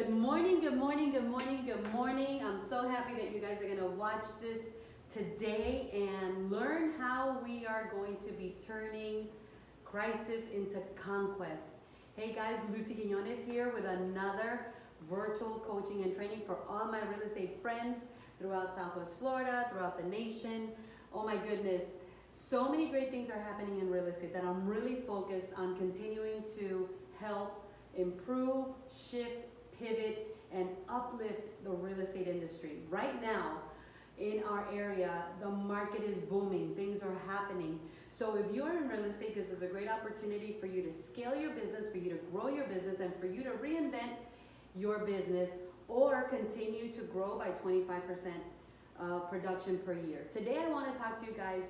Good morning, good morning, good morning, good morning. I'm so happy that you guys are going to watch this today and learn how we are going to be turning crisis into conquest. Hey guys, Lucy Quinones here with another virtual coaching and training for all my real estate friends throughout Southwest Florida, throughout the nation. Oh my goodness, so many great things are happening in real estate that I'm really focused on continuing to help improve, shift, pivot, and uplift the real estate industry. Right now, in our area, the market is booming. Things are happening. So if you're in real estate, this is a great opportunity for you to scale your business, for you to grow your business, and for you to reinvent your business or continue to grow by 25% production per year. Today, I want to talk to you guys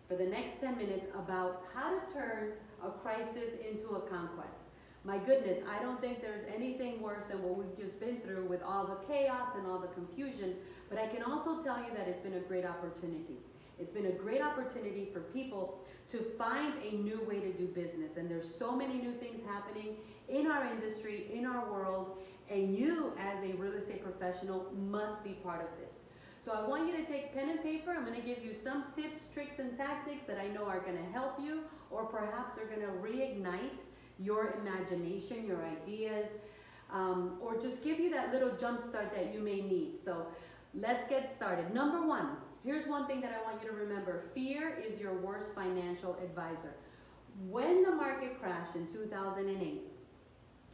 for the next 10 minutes about how to turn a crisis into a conquest. My goodness, I don't think there's anything worse than what we've just been through with all the chaos and all the confusion, but I can also tell you that it's been a great opportunity. It's been a great opportunity for people to find a new way to do business, and there's so many new things happening in our industry, in our world, and you as a real estate professional must be part of this. So I want you to take pen and paper. I'm going to give you some tips, tricks, and tactics that I know are going to help you, or perhaps they're going to reignite your imagination, your ideas, or just give you that little jump start that you may need. So let's get started. Number one, here's one thing that I want you to remember. Fear is your worst financial advisor. When the market crashed in 2008,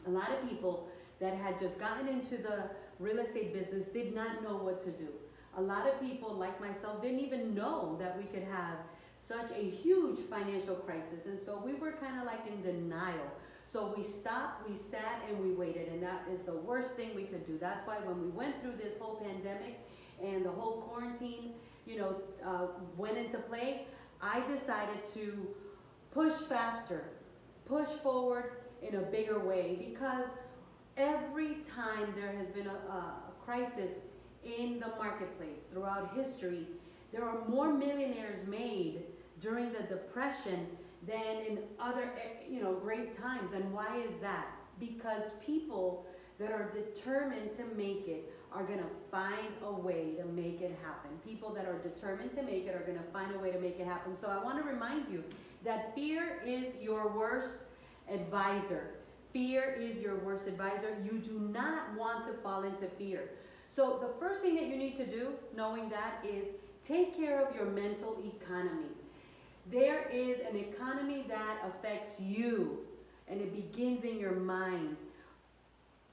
a lot of people that had just gotten into the real estate business did not know what to do. A lot of people, like myself, didn't even know that we could have such a huge financial crisis, and so we were kind of like in denial. So we stopped, we sat, and we waited, and that is the worst thing we could do. That's why when we went through this whole pandemic and the whole quarantine, went into play, I decided to push faster, push forward in a bigger way, because every time there has been a crisis in the marketplace throughout history, there are more millionaires made during the Depression than in other, great times. And why is that? Because people that are determined to make it are going to find a way to make it happen. People that are determined to make it are going to find a way to make it happen. So I want to remind you that fear is your worst advisor. Fear is your worst advisor. You do not want to fall into fear. So the first thing that you need to do, knowing that, is take care of your mental economy. There is an economy that affects you, and it begins in your mind.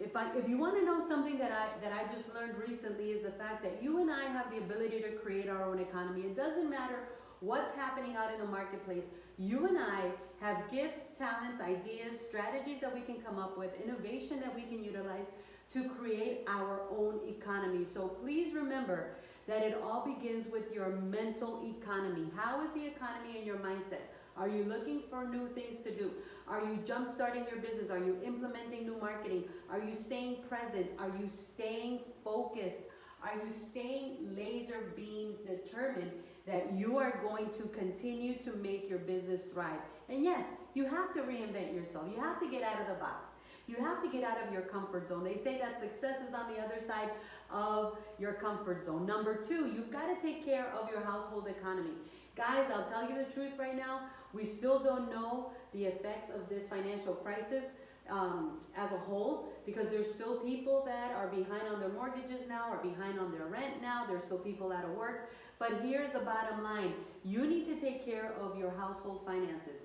If you want to know something that I just learned recently, is the fact that you and I have the ability to create our own economy. It doesn't matter what's happening out in the marketplace. You and I have gifts, talents, ideas, strategies that we can come up with, innovation that we can utilize to create our own economy. So please remember that it all begins with your mental economy. How is the economy in your mindset? Are you looking for new things to do? Are you jump-starting your business? Are you implementing new marketing? Are you staying present? Are you staying focused? Are you staying laser beam determined that you are going to continue to make your business thrive? And yes, you have to reinvent yourself. You have to get out of the box. You have to get out of your comfort zone. They say that success is on the other side of your comfort zone. Number two, you've got to take care of your household economy. Guys, I'll tell you the truth right now. We still don't know the effects of this financial crisis as a whole, because there's still people that are behind on their mortgages now, are behind on their rent now. There's still people out of work. But here's the bottom line. You need to take care of your household finances.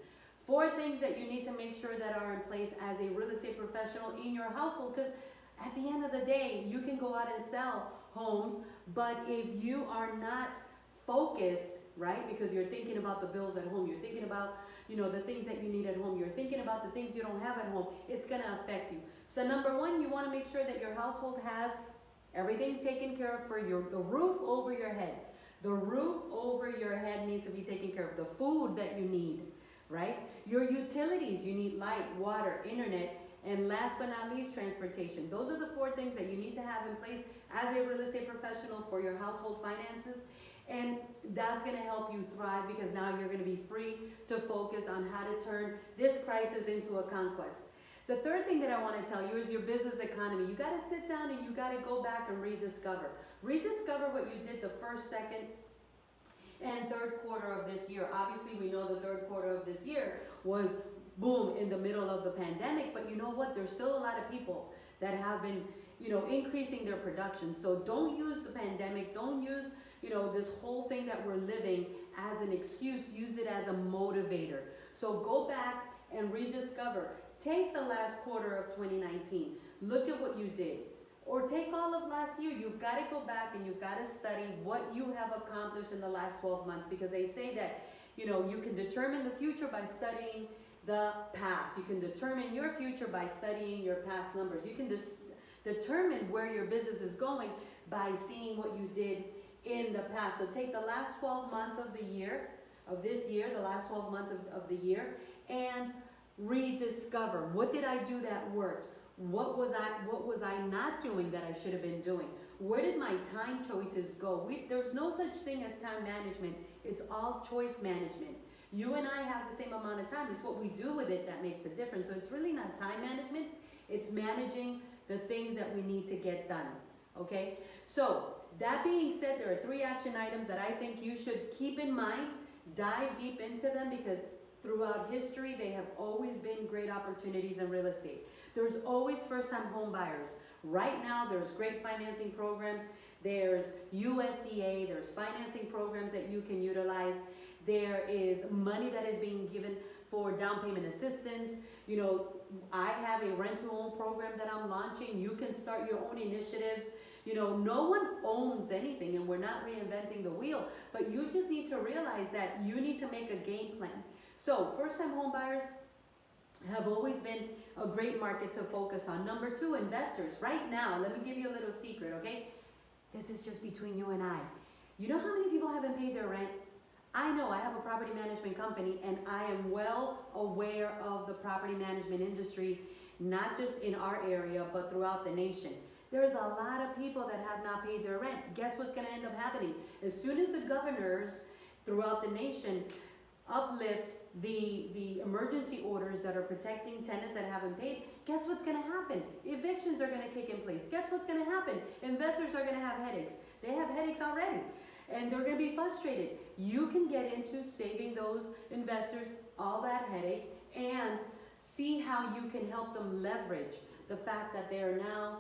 4 things that you need to make sure that are in place as a real estate professional in your household, because at the end of the day, you can go out and sell homes, but if you are not focused, right, because you're thinking about the bills at home, you're thinking about, the things that you need at home, you're thinking about the things you don't have at home, it's going to affect you. So number one, you want to make sure that your household has everything taken care of for the roof over your head. The roof over your head needs to be taken care of. The food that you need, right? Your utilities, you need light, water, internet, and last but not least, transportation. Those are the 4 things that you need to have in place as a real estate professional for your household finances. And that's going to help you thrive, because now you're going to be free to focus on how to turn this crisis into a conquest. The third thing that I want to tell you is your business economy. You got to sit down and you got to go back and rediscover. Rediscover what you did the first, second, and third quarter of this year. Obviously, we know the third quarter of this year was boom in the middle of the pandemic, but you know what? There's still a lot of people that have been, increasing their production. So don't use the pandemic, don't use, this whole thing that we're living as an excuse. Use it as a motivator. So go back and rediscover. Take the last quarter of 2019. Look at what you did. Or take all of last year. You've got to go back and you've got to study what you have accomplished in the last 12 months, because they say that, you can determine the future by studying the past. You can determine your future by studying your past numbers. You can determine where your business is going by seeing what you did in the past. So take the last 12 months of this year, the last 12 months of the year, and rediscover. What did I do that worked? What was I not doing that I should have been doing? Where did my time choices go? There's no such thing as time management. It's all choice management. You and I have the same amount of time. It's what we do with it that makes the difference. So it's really not time management. It's managing the things that we need to get done. Okay? So that being said, there are 3 action items that I think you should keep in mind. Dive deep into them, because throughout history, they have always been great opportunities in real estate. There's always first-time home buyers. Right now, there's great financing programs. There's USDA. There's financing programs that you can utilize. There is money that is being given for down payment assistance. I have a rent-to-own program that I'm launching. You can start your own initiatives. No one owns anything, and we're not reinventing the wheel, but you just need to realize that you need to make a game plan. So first-time home buyers have always been a great market to focus on. Number 2, investors. Right now, let me give you a little secret, okay? This is just between you and I. You know how many people haven't paid their rent? I know. I have a property management company, and I am well aware of the property management industry, not just in our area, but throughout the nation. There's a lot of people that have not paid their rent. Guess what's going to end up happening? As soon as the governors throughout the nation uplift the emergency orders that are protecting tenants that haven't paid, guess what's going to happen? Evictions are going to kick in place. Guess what's going to happen? Investors are going to have headaches. They have headaches already, and they're going to be frustrated. You can get into saving those investors all that headache and see how you can help them leverage the fact that they are now,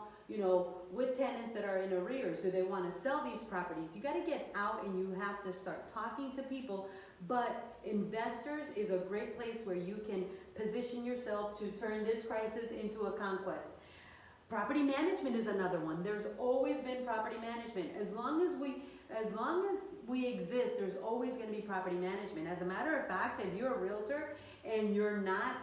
with tenants that are in arrears. Do they want to sell these properties? You got to get out and you have to start talking to people. But investors is a great place where you can position yourself to turn this crisis into a conquest. Property management is another one. There's always been property management. As long as we exist, there's always going to be property management. As a matter of fact, if you're a realtor and you're not,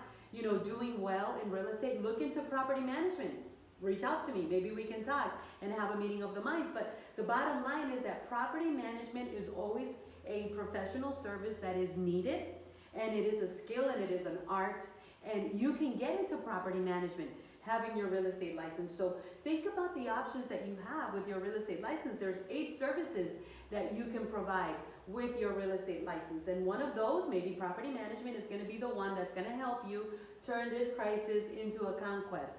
doing well in real estate, look into property management. Reach out to me. Maybe we can talk and have a meeting of the minds. But the bottom line is that property management is always a professional service that is needed, and it is a skill and it is an art, and you can get into property management having your real estate license. So think about the options that you have with your real estate license. There's 8 services that you can provide with your real estate license, and one of those, maybe property management, is going to be the one that's going to help you turn this crisis into a conquest.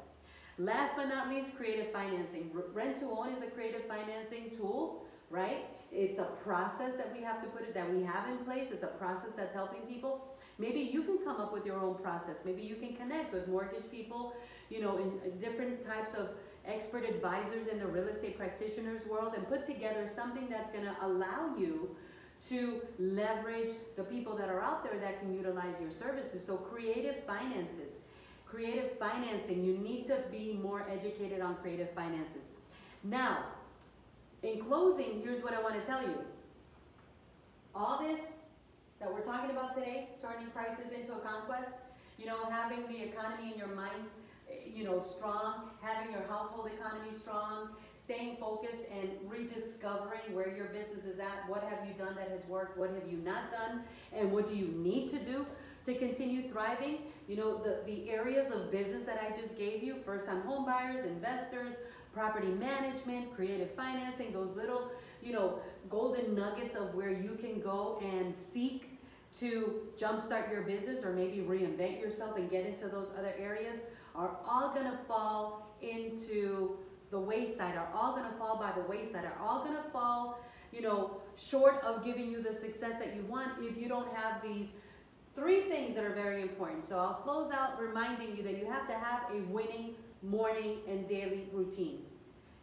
Last but not least, creative financing. Rent-to-own is a creative financing tool, right? It's a process that we have in place. It's a process that's helping people. Maybe you can come up with your own process. Maybe you can connect with mortgage people, in different types of expert advisors in the real estate practitioners world, and put together something that's going to allow you to leverage the people that are out there that can utilize your services. So creative finances. Creative financing, you need to be more educated on creative finances. Now, in closing, here's what I want to tell you. All this that we're talking about today, turning crisis into a conquest, having the economy in your mind, strong, having your household economy strong, staying focused and rediscovering where your business is at. What have you done that has worked? What have you not done? And what do you need to do to continue thriving? The areas of business that I just gave you, first-time home buyers, investors, property management, creative financing, those little, golden nuggets of where you can go and seek to jumpstart your business or maybe reinvent yourself and get into those other areas are all going to fall into the wayside, are all going to fall by the wayside, are all going to fall, short of giving you the success that you want if you don't have these 3 things that are very important. So I'll close out reminding you that you have to have a winning morning and daily routine.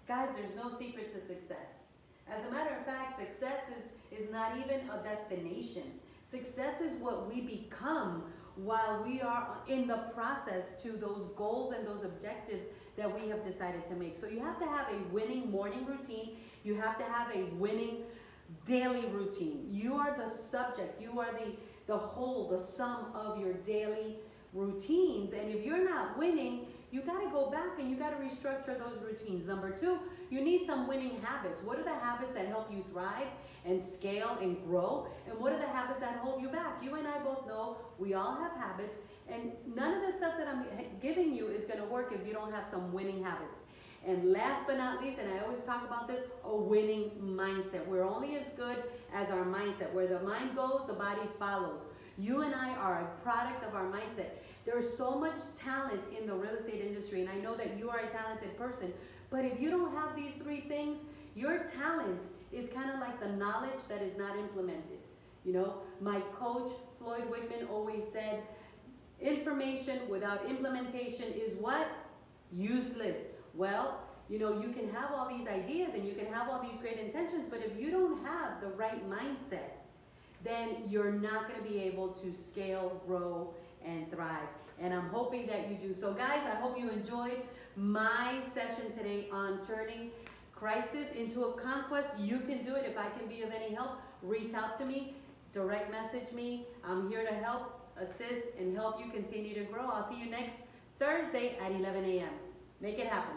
Guys, there's no secret to success. As a matter of fact, success is not even a destination. Success is what we become while we are in the process to those goals and those objectives that we have decided to make. So you have to have a winning morning routine. You have to have a winning daily routine. You are the subject. You are the whole, the sum of your daily routines. And if you're not winning, you got to go back and you got to restructure those routines. Number 2, you need some winning habits. What are the habits that help you thrive and scale and grow? And what are the habits that hold you back? You and I both know we all have habits, and none of the stuff that I'm giving you is going to work if you don't have some winning habits. And last but not least, and I always talk about this, a winning mindset. We're only as good as our mindset. Where the mind goes, the body follows. You and I are a product of our mindset. There's so much talent in the real estate industry, and I know that you are a talented person, but if you don't have these 3 things, your talent is kind of like the knowledge that is not implemented. My coach, Floyd Wickman, always said, information without implementation is what? Useless. Well, you can have all these ideas and you can have all these great intentions, but if you don't have the right mindset, then you're not going to be able to scale, grow, and thrive. And I'm hoping that you do. So guys, I hope you enjoyed my session today on turning crisis into a conquest. You can do it. If I can be of any help, reach out to me, direct message me. I'm here to help, assist, and help you continue to grow. I'll see you next Thursday at 11 a.m. Make it happen.